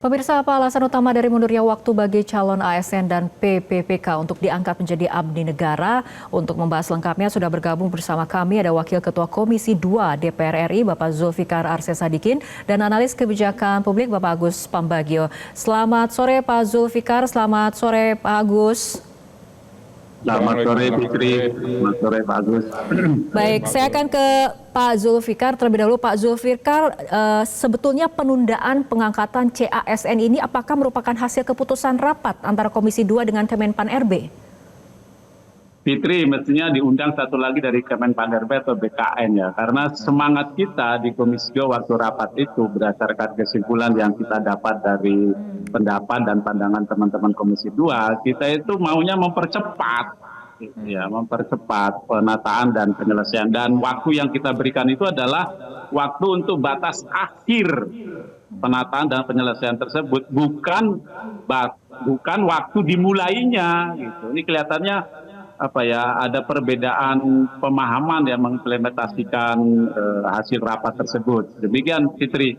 Pemirsa, apa alasan utama dari mundurnya waktu bagi calon ASN dan PPPK untuk diangkat menjadi abdi negara? Untuk membahas lengkapnya sudah bergabung bersama kami ada Wakil Ketua Komisi 2 DPR RI Bapak Zulfikar Arsesadikin dan analis kebijakan publik Bapak Agus Pambagio. Selamat sore Pak Zulfikar, selamat sore Pak Agus. Selamat sore Fikri, selamat sore Pak Agus. Baik, saya akan ke Pak Zulfikar terlebih dahulu. Pak Zulfikar, sebetulnya penundaan pengangkatan CASN ini apakah merupakan hasil keputusan rapat antara Komisi 2 dengan Kemenpan RB? Fitri, mestinya diundang satu lagi dari Kemenpan RB atau BKN ya, karena semangat kita di Komisi 2 waktu rapat itu berdasarkan kesimpulan yang kita dapat dari pendapat dan pandangan teman-teman Komisi 2, kita itu maunya mempercepat penataan dan penyelesaian, dan waktu yang kita berikan itu adalah waktu untuk batas akhir penataan dan penyelesaian tersebut, bukan waktu dimulainya gitu. Ini kelihatannya ada perbedaan pemahaman yang mengimplementasikan hasil rapat tersebut. Demikian Fitri.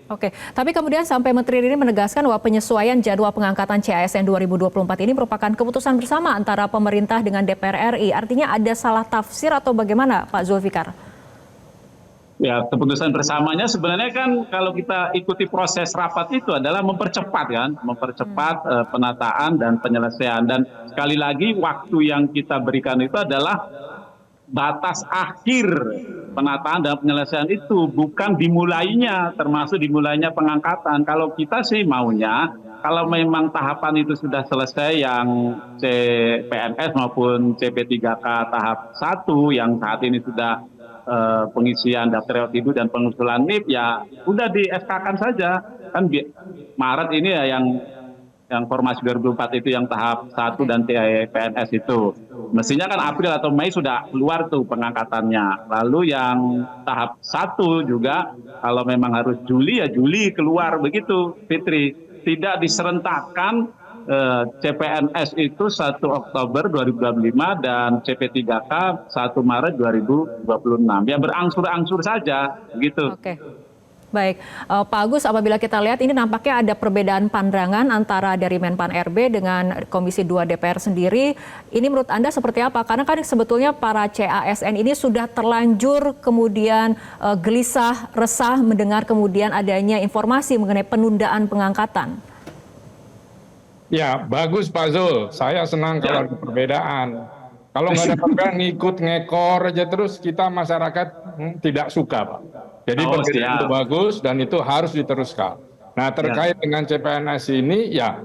Oke, tapi kemudian sampai Menteri ini menegaskan bahwa penyesuaian jadwal pengangkatan CASN 2024 ini merupakan keputusan bersama antara pemerintah dengan DPR RI. Artinya ada salah tafsir atau bagaimana Pak Zulfikar? Ya, keputusan bersamanya sebenarnya kan kalau kita ikuti proses rapat itu adalah mempercepat penataan dan penyelesaian, dan sekali lagi waktu yang kita berikan itu adalah batas akhir penataan dan penyelesaian itu, bukan dimulainya, termasuk dimulainya pengangkatan. Kalau kita sih maunya kalau memang tahapan itu sudah selesai, yang CPNS maupun CP3K tahap 1 yang saat ini sudah pengisian daftar ROTIDU dan pengusulan NIP, ya udah di SK-kan saja. Kan Maret ini ya yang formasi 2024 itu yang tahap 1 dan PNS itu. Mestinya kan April atau Mei sudah keluar tuh pengangkatannya. Lalu yang tahap 1 juga kalau memang harus Juli ya Juli keluar, begitu Fitri. Tidak diserentakkan CPNS itu 1 Oktober 2025 dan CP3K 1 Maret 2026. Ya berangsur-angsur saja begitu. Oke. Baik, Pak Agus, apabila kita lihat ini nampaknya ada perbedaan pandangan antara dari Menpan RB dengan Komisi 2 DPR sendiri. Ini menurut Anda seperti apa? Karena kan sebetulnya para CASN ini sudah terlanjur kemudian gelisah, resah mendengar kemudian adanya informasi mengenai penundaan pengangkatan. Ya, bagus Pak Zul. Saya senang kalau ada perbedaan. Kalau nggak ada perbedaan ngikut ngekor aja terus, kita masyarakat tidak suka, Pak. Jadi perbedaan itu bagus dan itu harus diteruskan. Nah, terkait dengan CPNS ini, ya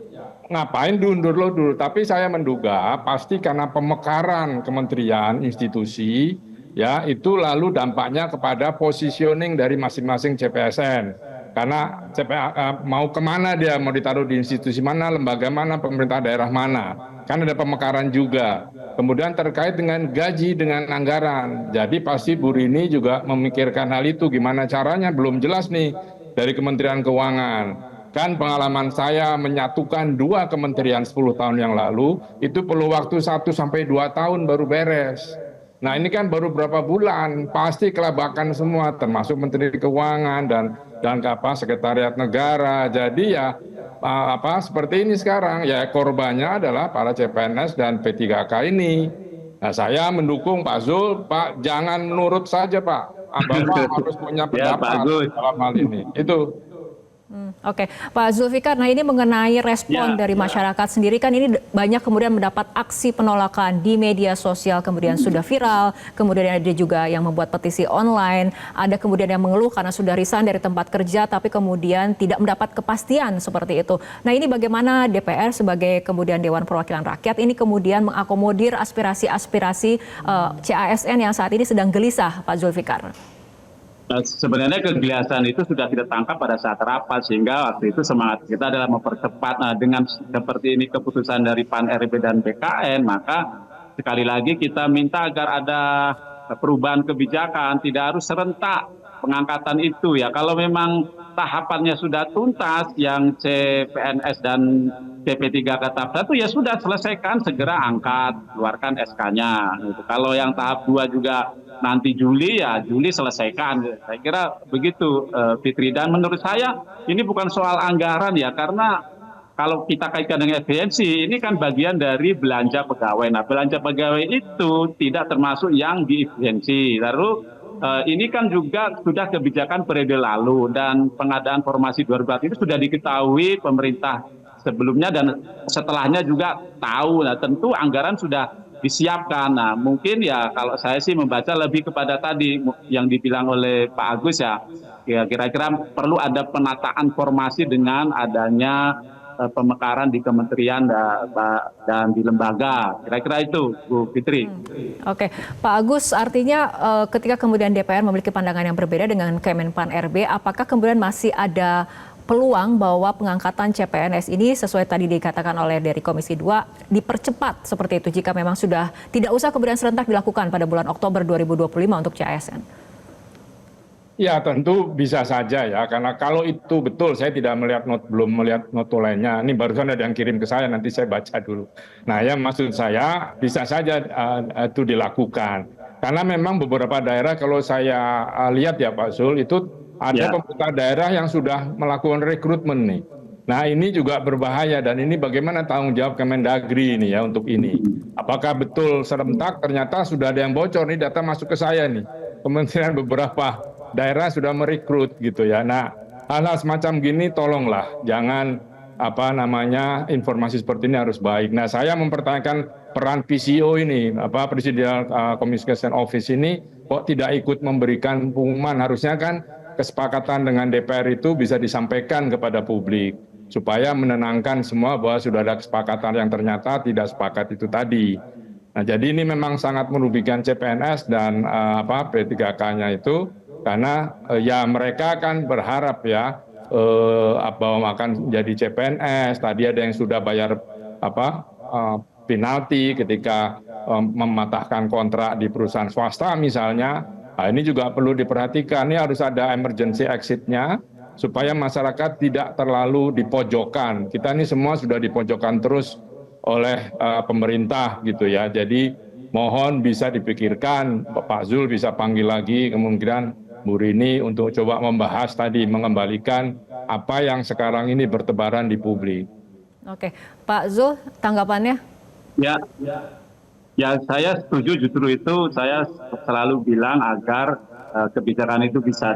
ngapain diundur dulu. Tapi saya menduga pasti karena pemekaran kementerian, institusi, ya itu lalu dampaknya kepada positioning dari masing-masing CPSN. Karena mau kemana dia, mau ditaruh di institusi mana, lembaga mana, pemerintah daerah mana. Kan ada pemekaran juga. Kemudian terkait dengan gaji, dengan anggaran. Jadi pasti Bu Rini juga memikirkan hal itu. Gimana caranya, belum jelas nih dari Kementerian Keuangan. Kan pengalaman saya menyatukan 2 kementerian 10 tahun yang lalu, itu perlu waktu 1 sampai 2 tahun baru beres. Nah ini kan baru berapa bulan, pasti kelabakan semua, termasuk Menteri Keuangan dan Sekretariat Negara. Jadi ya seperti ini sekarang, ya korbannya adalah para CPNS dan P3K ini. Nah saya mendukung Pak Zul, Pak jangan nurut saja Pak, Bapak harus punya pendapat dalam hal ini. Itu. Oke, Pak Zulfikar, nah ini mengenai respon dari masyarakat sendiri, kan ini banyak kemudian mendapat aksi penolakan di media sosial, kemudian sudah viral, kemudian ada juga yang membuat petisi online, ada kemudian yang mengeluh karena sudah resign dari tempat kerja tapi kemudian tidak mendapat kepastian seperti itu. Nah ini bagaimana DPR sebagai kemudian Dewan Perwakilan Rakyat ini kemudian mengakomodir aspirasi-aspirasi CASN yang saat ini sedang gelisah, Pak Zulfikar? Sebenarnya kegelisahan itu sudah kita tangkap pada saat rapat, sehingga waktu itu semangat kita adalah mempercepat. Nah, dengan seperti ini keputusan dari PAN RB dan BKN, maka sekali lagi kita minta agar ada perubahan kebijakan, tidak harus serentak pengangkatan itu ya. Kalau memang tahapannya sudah tuntas, yang CPNS dan CP3K tahap 1 ya sudah selesaikan, segera angkat, keluarkan SK-nya. Gitu. Kalau yang tahap 2 juga nanti Juli, ya Juli selesaikan. Saya kira begitu, Fitri. Dan menurut saya ini bukan soal anggaran ya, karena kalau kita kaitkan dengan efisiensi, ini kan bagian dari belanja pegawai. Nah, belanja pegawai itu tidak termasuk yang diefisiensi. Lalu ini kan juga sudah kebijakan periode lalu, dan pengadaan formasi 2004 itu sudah diketahui pemerintah sebelumnya dan setelahnya juga tahu. Nah, tentu anggaran sudah disiapkan. Nah, mungkin ya kalau saya sih membaca lebih kepada tadi yang dibilang oleh Pak Agus ya, kira-kira perlu ada penataan formasi dengan adanya pemekaran di kementerian dan di lembaga. Kira-kira itu, Bu Fitri. Oke, Pak Agus, artinya ketika kemudian DPR memiliki pandangan yang berbeda dengan Kemenpan RB, apakah kemudian masih ada peluang bahwa pengangkatan CPNS ini sesuai tadi dikatakan oleh dari Komisi 2 dipercepat seperti itu jika memang sudah tidak usah kemudian serentak dilakukan pada bulan Oktober 2025 untuk CASN? Ya tentu bisa saja ya, karena kalau itu betul, saya tidak melihat belum melihat notulennya. Ini barusan ada yang kirim ke saya, nanti saya baca dulu. Nah ya maksud saya bisa saja itu dilakukan. Karena memang beberapa daerah kalau saya lihat ya Pak Zul, itu ada pemerintah daerah yang sudah melakukan rekrutmen nih. Nah ini juga berbahaya, dan ini bagaimana tanggung jawab Kemendagri ini ya untuk ini. Apakah betul serentak, ternyata sudah ada yang bocor, nih data masuk ke saya nih. Kementerian beberapa daerah sudah merekrut gitu ya. Nah, hal-hal semacam gini tolonglah jangan informasi seperti ini harus baik. Nah, saya mempertanyakan peran PCO ini, Presidential Communication Office ini kok tidak ikut memberikan pengumuman. Harusnya kan kesepakatan dengan DPR itu bisa disampaikan kepada publik supaya menenangkan semua bahwa sudah ada kesepakatan yang ternyata tidak sepakat itu tadi. Nah, jadi ini memang sangat merugikan CPNS dan P3K-nya itu. Karena ya mereka kan berharap ya bahwa akan jadi CPNS. Tadi ada yang sudah bayar penalti ketika mematahkan kontrak di perusahaan swasta misalnya. Nah, ini juga perlu diperhatikan. Ini harus ada emergency exit-nya supaya masyarakat tidak terlalu dipojokkan. Kita ini semua sudah dipojokkan terus oleh pemerintah gitu ya. Jadi mohon bisa dipikirkan, Pak Zul bisa panggil lagi kemungkinan Bu Rini untuk coba membahas tadi, mengembalikan apa yang sekarang ini bertebaran di publik. Oke, Pak Zul, tanggapannya? Ya saya setuju, justru itu saya selalu bilang agar kebijakan itu bisa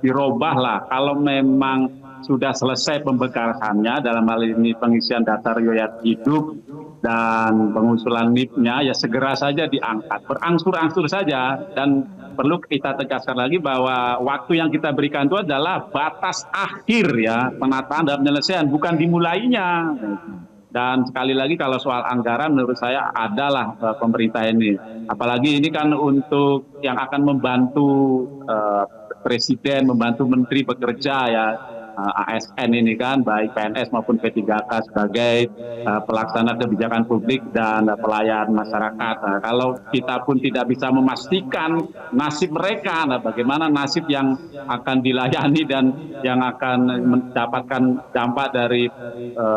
dirubah lah. Kalau memang sudah selesai pembekasannya, dalam hal ini pengisian data riwayat hidup dan pengusulan NIP-nya, ya segera saja diangkat, berangsur-angsur saja. Dan perlu kita tegaskan lagi bahwa waktu yang kita berikan itu adalah batas akhir ya penataan dan penyelesaian, bukan dimulainya. Dan sekali lagi kalau soal anggaran menurut saya adalah pemerintah ini. Apalagi ini kan untuk yang akan membantu Presiden, membantu Menteri bekerja ya. ASN ini kan baik PNS maupun P3K sebagai pelaksana kebijakan publik dan pelayan masyarakat. Nah, kalau kita pun tidak bisa memastikan nasib mereka, nah bagaimana nasib yang akan dilayani dan yang akan mendapatkan dampak dari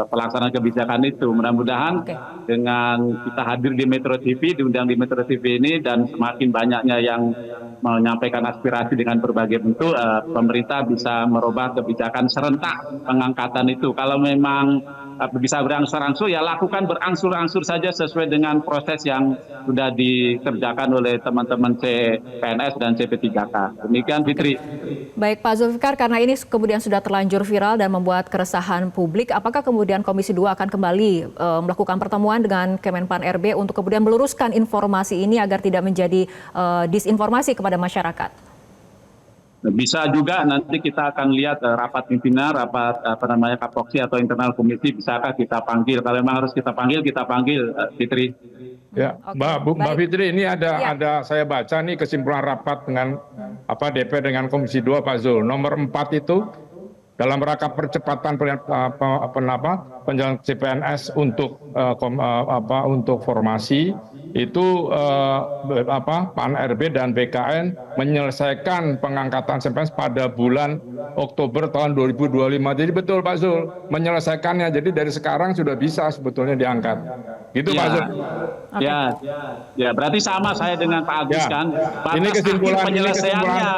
pelaksanaan kebijakan itu. Mudah-mudahan dengan kita hadir di Metro TV, diundang di Metro TV ini, dan semakin banyaknya yang menyampaikan aspirasi dengan berbagai bentuk, pemerintah bisa merubah kebijakan serentak pengangkatan itu. Kalau memang bisa berangsur-angsur, ya lakukan berangsur-angsur saja sesuai dengan proses yang sudah dikerjakan oleh teman-teman CPNS dan CP3K. Demikian Fitri. Baik Pak Zulfikar, karena ini kemudian sudah terlanjur viral dan membuat keresahan publik, apakah kemudian Komisi 2 akan kembali melakukan pertemuan dengan Kemenpan RB untuk kemudian meluruskan informasi ini agar tidak menjadi disinformasi kepada masyarakat? Bisa juga nanti kita akan lihat rapat pimpinan, rapat kapoksi atau internal komisi, bisakah kita panggil. Kalau memang harus kita panggil Fitri. Ya, Mbak Fitri, ini ada saya baca nih kesimpulan rapat dengan DPR dengan Komisi 2 Pak Zul. Nomor 4 itu dalam rangka percepatan penjalangan CPNS untuk untuk formasi itu PAN RB dan BKN menyelesaikan pengangkatan CPNS pada bulan Oktober tahun 2025. Jadi betul Pak Zul, menyelesaikannya. Jadi dari sekarang sudah bisa sebetulnya diangkat. Gitu Pak Zul. Ya, berarti sama saya dengan Pak Agus kan. Batas Ini kesimpulan penyelesaiannya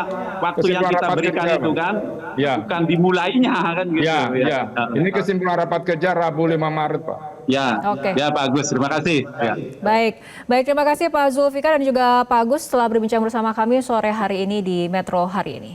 waktu yang kita berikan itu kan, bukan dimulainya kan gitu. Ini kesimpulan rapat kerja Rabu 5 Maret Pak. Ya Pak Agus, terima kasih. Baik, terima kasih Pak Zulfikar dan juga Pak Agus telah berbincang bersama kami sore hari ini di Metro hari ini.